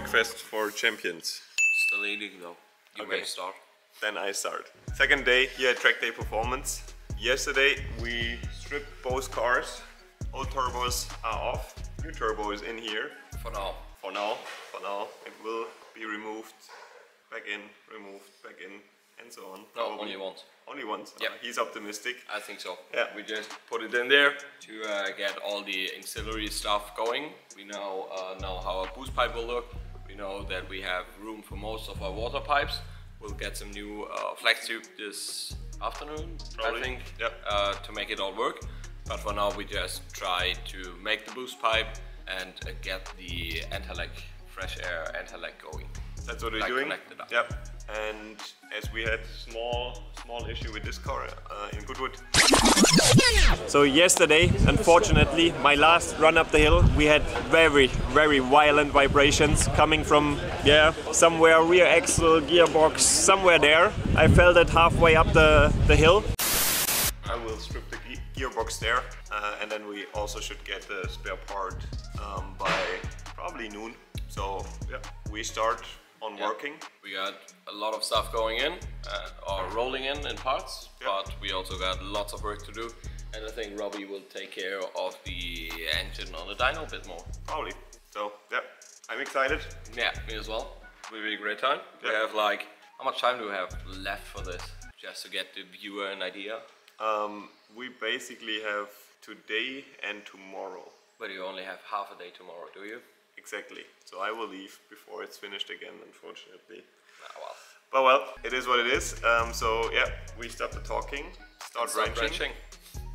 breakfast for champions. Still eating though. You may start. Then I start. Second day here at Track Day Performance. Yesterday we stripped both cars. Old turbos are off. New turbo is in here. For now. For now. It will be removed, back in, removed, back in, and so on. No, only once. Only once? Yep. He's optimistic. I think so. Yeah. We just put it in there to get all the auxiliary stuff going. We now know how our boost pipe will look. We know that we have room for most of our water pipes. We'll get some new flex tube this afternoon, probably. I think, to make it all work. But for now we just try to make the boost pipe and get the anti-lag, fresh air anti-lag going. That's what we're doing. Yep. And as we had small issue with this car in Goodwood. So yesterday, unfortunately, my last run up the hill, we had very violent vibrations coming from somewhere rear axle, gearbox, somewhere there. I felt it halfway up the hill. I will strip the gearbox there, and then we also should get the spare part by probably noon. So yeah, we start on working. We got a lot of stuff going in or rolling in parts, but we also got lots of work to do. And I think Robbie will take care of the engine on the dyno a bit more. Probably. So yeah, I'm excited. Yeah, me as well. It will be a great time. We have like, how much time do we have left for this? Just to get the viewer an idea. We basically have today and tomorrow. But you only have half a day tomorrow, do you? Exactly. So I will leave before it's finished again, unfortunately. But well, it is what it is. So yeah, we stop the talking, start wrenching.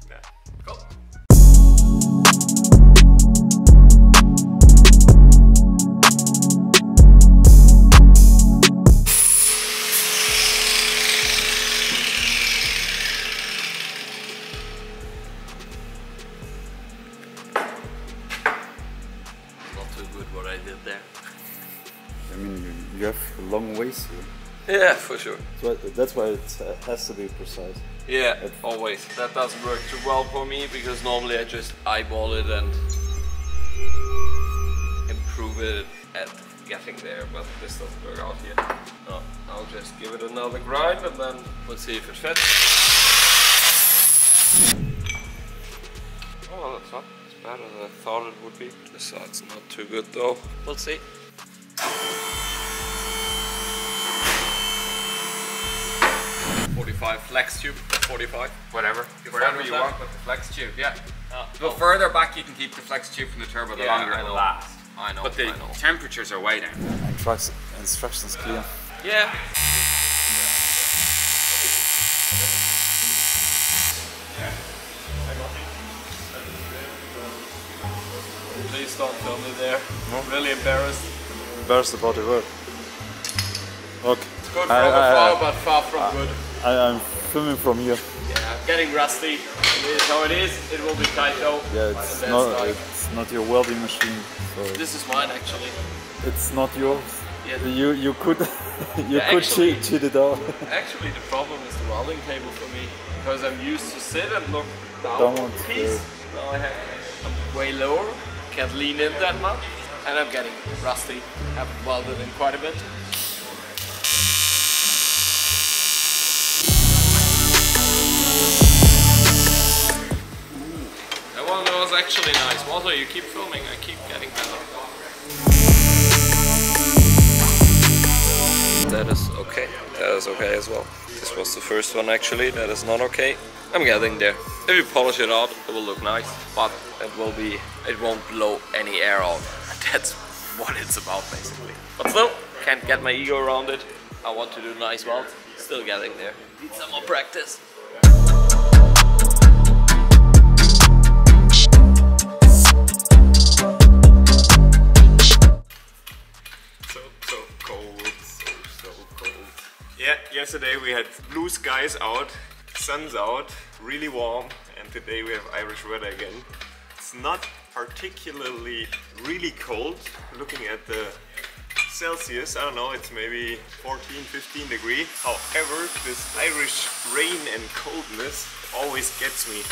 Yeah. Cool. What I did there. I mean, you have long ways here. Yeah, for sure. So that's why it has to be precise. Yeah, always. That doesn't work too well for me because normally I just eyeball it and improve it at getting there, but this doesn't work out here. No, I'll just give it another grind and then we'll see if it fits. Oh, that's not as bad as I thought it would be. This side's not too good though. We'll see. 45 flex tube, 45. Whatever. Wherever you want with the flex tube, The further back you can keep the flex tube from the turbo, the longer it will last. I know. But the temperatures are way down. Instructions clear. Yeah. Please don't film me there. I'm really embarrassed. Embarrassed about the work. Okay. It's good from afar, but far from good. I'm filming from here. Yeah, getting rusty. It is how it is. It will be tight though. Yeah, it's not your welding machine. So this is mine actually. It's not yours. Yeah. You could cheat it out. Actually, the problem is the welding table for me because I'm used to sit and look down on the piece. Now I'm way lower. Can't lean in that much, and I'm getting rusty. Haven't welded in quite a bit. That one was actually nice. Also, you keep filming, I keep getting better. That is okay. That is okay as well. This was the first one actually. That is not okay. I'm getting there. If you polish it out, it will look nice, but it won't blow any air out. That's what it's about basically. But still, can't get my ego around it. I want to do nice welds. Still getting there. Need some more practice. So cold. Yeah, yesterday we had blue skies out, sun's out, really warm, and today we have Irish weather again. It's not particularly really cold. Looking at the Celsius, I don't know, it's maybe 14, 15 degrees. However, this Irish rain and coldness always gets me.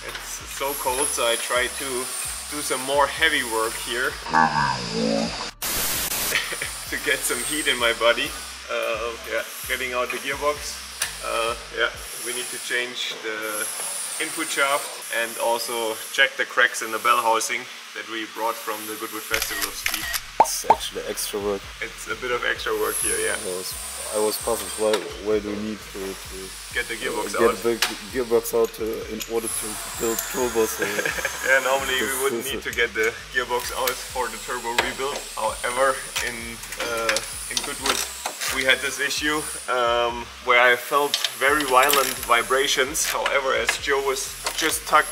It's so cold, so I try to do some more heavy work here. get some heat in my body. Yeah, getting out the gearbox. Yeah, we need to change the input shaft and also check the cracks in the bell housing that we brought from the Goodwood Festival of Speed. It's actually extra work. It's a bit of extra work here, yeah. I was puzzled why do we need to get the gearbox out? Get the gearbox out in order to build turbos. Yeah, normally we wouldn't need to get the gearbox out for the turbo rebuild. However, in Goodwood we had this issue where I felt very violent vibrations. However, as Joe was just tucked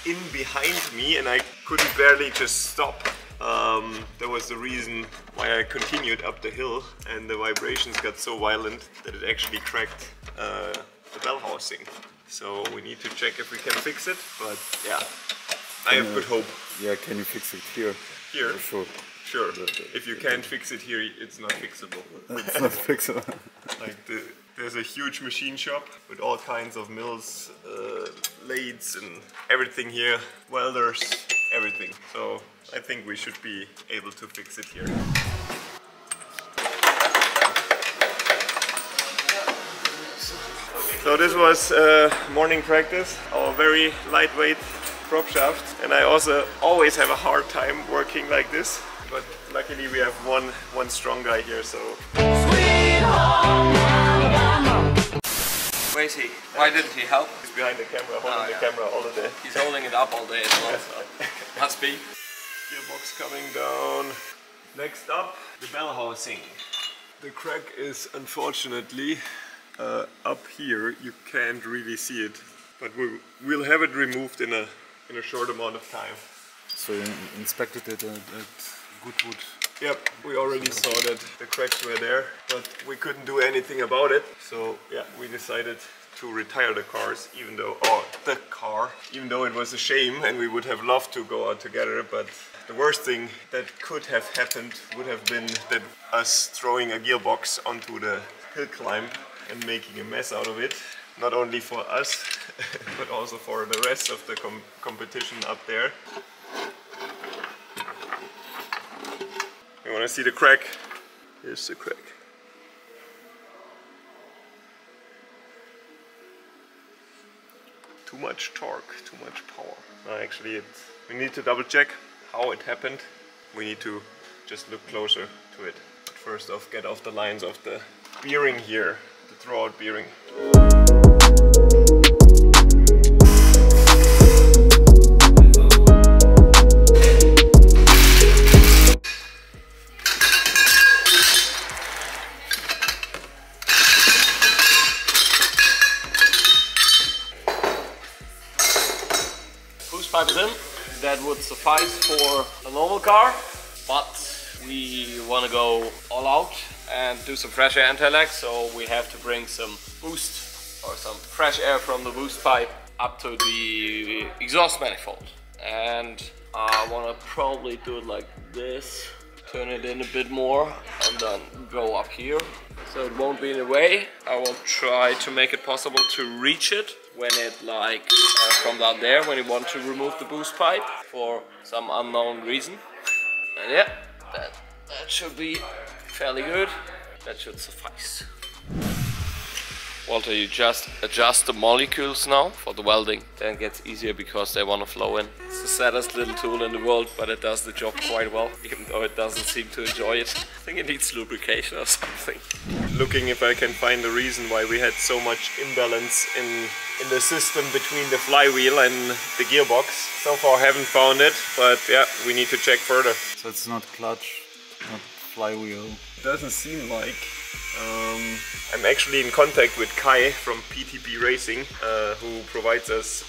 in behind me and I couldn't barely just stop. That was the reason why I continued up the hill, and the vibrations got so violent that it actually cracked the bell housing. So we need to check if we can fix it, but yeah, I have good hope. Yeah, can you fix it here? Here? For sure. Sure. If you can't fix it here, it's not fixable. It's not fixable. Like there's a huge machine shop with all kinds of mills, lathes and everything here, welders, everything. So I think we should be able to fix it here. So this was morning practice, our very lightweight prop shaft, and I also always have a hard time working like this. But luckily we have one strong guy here, so... Where is he? Why didn't he help? He's behind the camera, holding the camera all the day. He's holding it up all day as well, so must be. Gearbox coming down. Next up, the bell housing. The crack is unfortunately up here. You can't really see it, but we'll have it removed in a short amount of time. So you inspected it at Goodwood? Yep, we already saw that the cracks were there, but we couldn't do anything about it. So yeah, we decided to retire the cars, even though it was a shame and we would have loved to go out together. But the worst thing that could have happened would have been that us throwing a gearbox onto the hill climb and making a mess out of it. Not only for us, but also for the rest of the competition up there. You want to see the crack? Here's the crack. Too much torque, too much power. Actually, we need to double check how it happened. We need to just look closer to it. But first off, get off the lines of the bearing here, the throwout bearing. Pipe is in. That would suffice for a normal car, but we want to go all out and do some fresh air anti-lag, so we have to bring some boost or some fresh air from the boost pipe up to the exhaust manifold. And I want to probably do it like this, turn it in a bit more and then go up here so it won't be in the way. I will try to make it possible to reach it when it from down there, when you want to remove the boost pipe for some unknown reason. And yeah, that should be fairly good. That should suffice. Walter, you just adjust the molecules now for the welding. Then it gets easier because they want to flow in. It's the saddest little tool in the world, but it does the job quite well, even though it doesn't seem to enjoy it. I think it needs lubrication or something. Looking if I can find the reason why we had so much imbalance in the system between the flywheel and the gearbox. So far I haven't found it, but yeah, we need to check further. So it's not clutch, not flywheel? Doesn't seem like. I'm actually in contact with Kai from PTP Racing, who provides us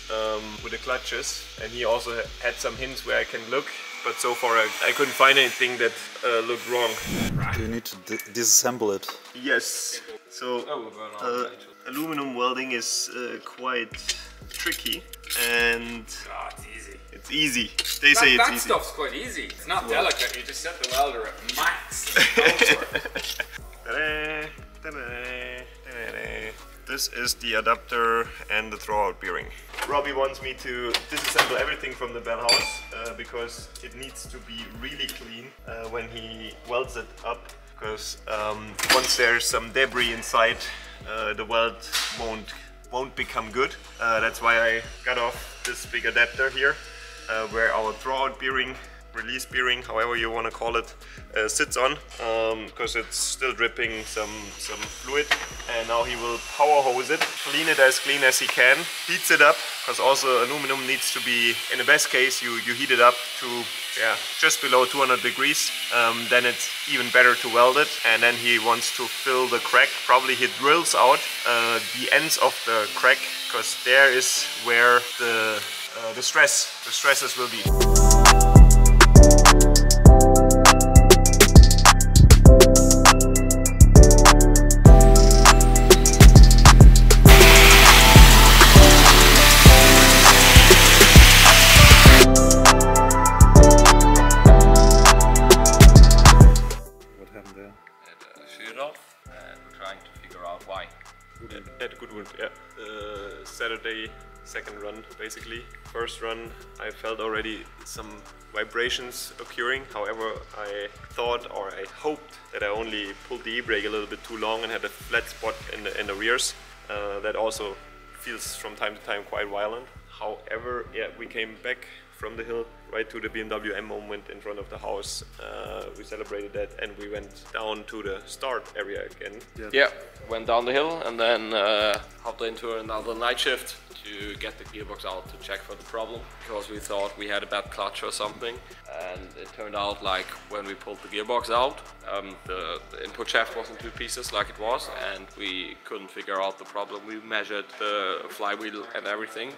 with the clutches, and he also had some hints where I can look, but so far I couldn't find anything that looked wrong. Do you need to disassemble it? Yes. So aluminum welding is quite tricky, and it's easy. It's easy. They say it's easy. That stuff's quite easy. It's not delicate. You just set the welder at max. This is the adapter and the throwout bearing. Robbie wants me to disassemble everything from the bell house because it needs to be really clean when he welds it up, because once there's some debris inside, the weld won't become good. That's why I got off this big adapter here, where our throwout bearing, release bearing, however you want to call it, sits on, because it's still dripping some fluid. And now he will power hose it, clean it as clean as he can, heats it up, because also aluminum needs to be, in the best case, you heat it up to just below 200 degrees. Then it's even better to weld it. And then he wants to fill the crack. Probably he drills out the ends of the crack, because there is where the stresses will be. At Goodwood, yeah. Saturday, second run basically. First run I felt already some vibrations occurring. However, I thought, or I hoped, that I only pulled the e-brake a little bit too long and had a flat spot in the rears. That also feels from time to time quite violent. However, yeah, we came back from the hill right to the BMW M moment in front of the house. We celebrated that and we went down to the start area again. Yeah, went down the hill and then hopped into another night shift to get the gearbox out to check for the problem, because we thought we had a bad clutch or something. And it turned out, like, when we pulled the gearbox out, the input shaft was in two pieces like it was, and we couldn't figure out the problem. We measured the flywheel and everything.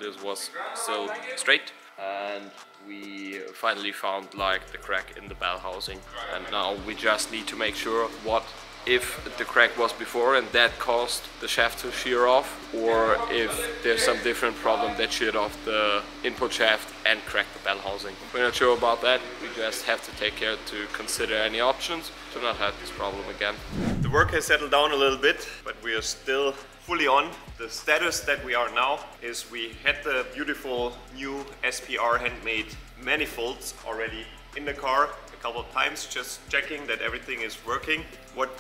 This was still straight. And we finally found, like, the crack in the bell housing, and now we just need to make sure what if the crack was before and that caused the shaft to shear off, or if there's some different problem that sheared off the input shaft and cracked the bell housing. We're not sure about that. We just have to take care to consider any options to not have this problem again. The work has settled down a little bit, but we are still fully on. The status that we are now is we had the beautiful new SPR handmade manifolds already in the car a couple of times, just checking that everything is working. What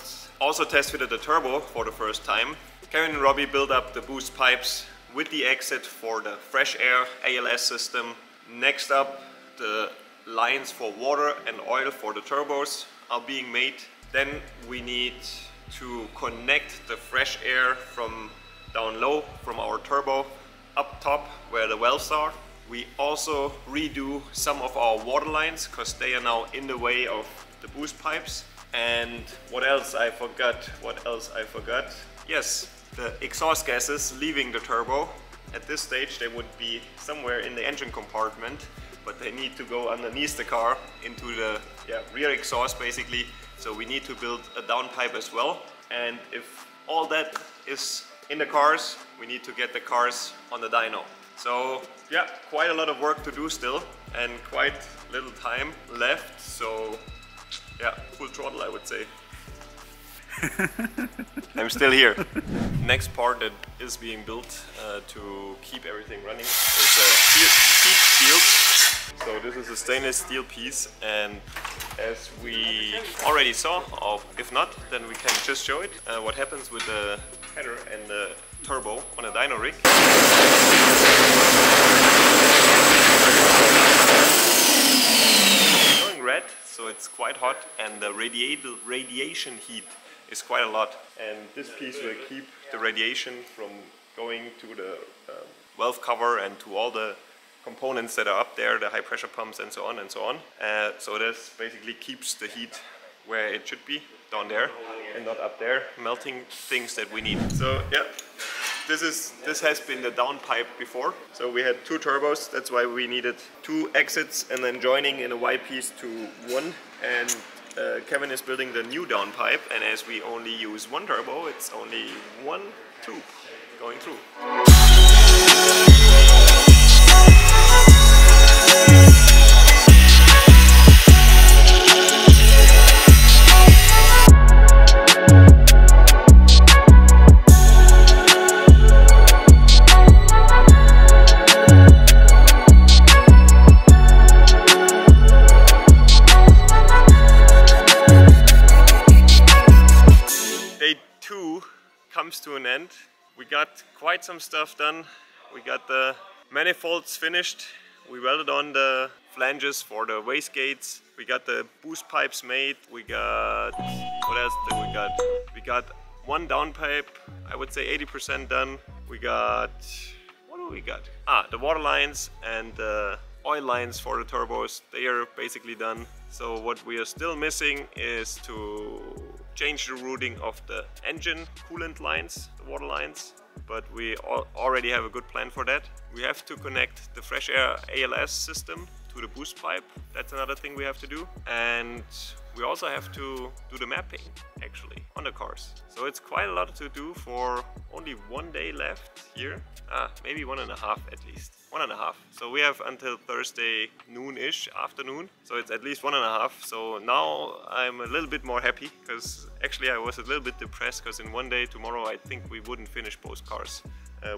also test fitted the turbo for the first time. Kevin and Robbie built up the boost pipes with the exit for the fresh air ALS system. Next up, the lines for water and oil for the turbos are being made. Then we need to connect the fresh air from down low from our turbo up top where the valves are. We also redo some of our water lines because they are now in the way of the boost pipes. And what else I forgot? Yes, the exhaust gases leaving the turbo. At this stage they would be somewhere in the engine compartment, but they need to go underneath the car into the rear exhaust basically. So we need to build a downpipe as well. And if all that is in the cars, we need to get the cars on the dyno. So yeah, quite a lot of work to do still and quite little time left. So yeah, full throttle I would say. I'm still here. Next part that is being built to keep everything running is a heat shield. So this is a stainless steel piece, and as we already saw, or if not, then we can just show it, what happens with the header and the turbo on a dyno rig. It's going red, so it's quite hot, and the radiation heat is quite a lot, and this piece will keep the radiation from going to the valve cover and to all the components that are up there, the high pressure pumps and so on and so on. So this basically keeps the heat where it should be, down there and not up there, melting things that we need. So yeah, this has been the downpipe before. So we had two turbos, that's why we needed two exits and then joining in a Y piece to one. And Kevin is building the new downpipe, and as we only use one turbo, it's only one tube going through. comes to an end. We got quite some stuff done. We got the manifolds finished. We welded on the flanges for the wastegates. We got the boost pipes made. We got, what else did we got? We got one downpipe, I would say 80% done. We got, what do we got? The water lines and the oil lines for the turbos. They are basically done. So what we are still missing is to change the routing of the engine coolant lines, the water lines. But we already have a good plan for that. We have to connect the fresh air ALS system to the boost pipe. That's another thing we have to do. And we also have to do the mapping actually on the cars. So it's quite a lot to do for only 1 day left here. Maybe 1.5 at least. 1.5. So we have until Thursday noon-ish, afternoon. So it's at least 1.5. So now I'm a little bit more happy because actually I was a little bit depressed because in 1 day tomorrow I think we wouldn't finish both cars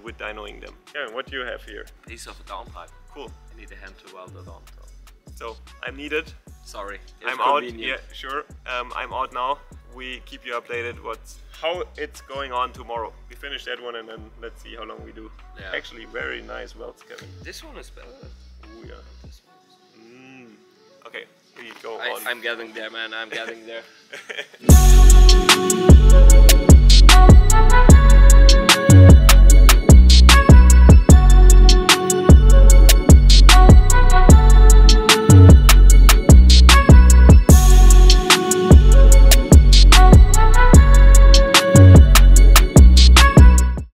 with dynoing them. Yeah, what do you have here? Piece of a downpipe. Cool. I need a hand to weld it on. So I'm needed. Sorry. I'm out. Yeah, sure. I'm out now. We keep you updated how it's going on tomorrow. We finish that one and then let's see how long we do. Yeah. Actually, very nice welds, Kevin. This one is better. Oh yeah. This one is... Okay, we go on. I'm getting there, man. I'm getting there.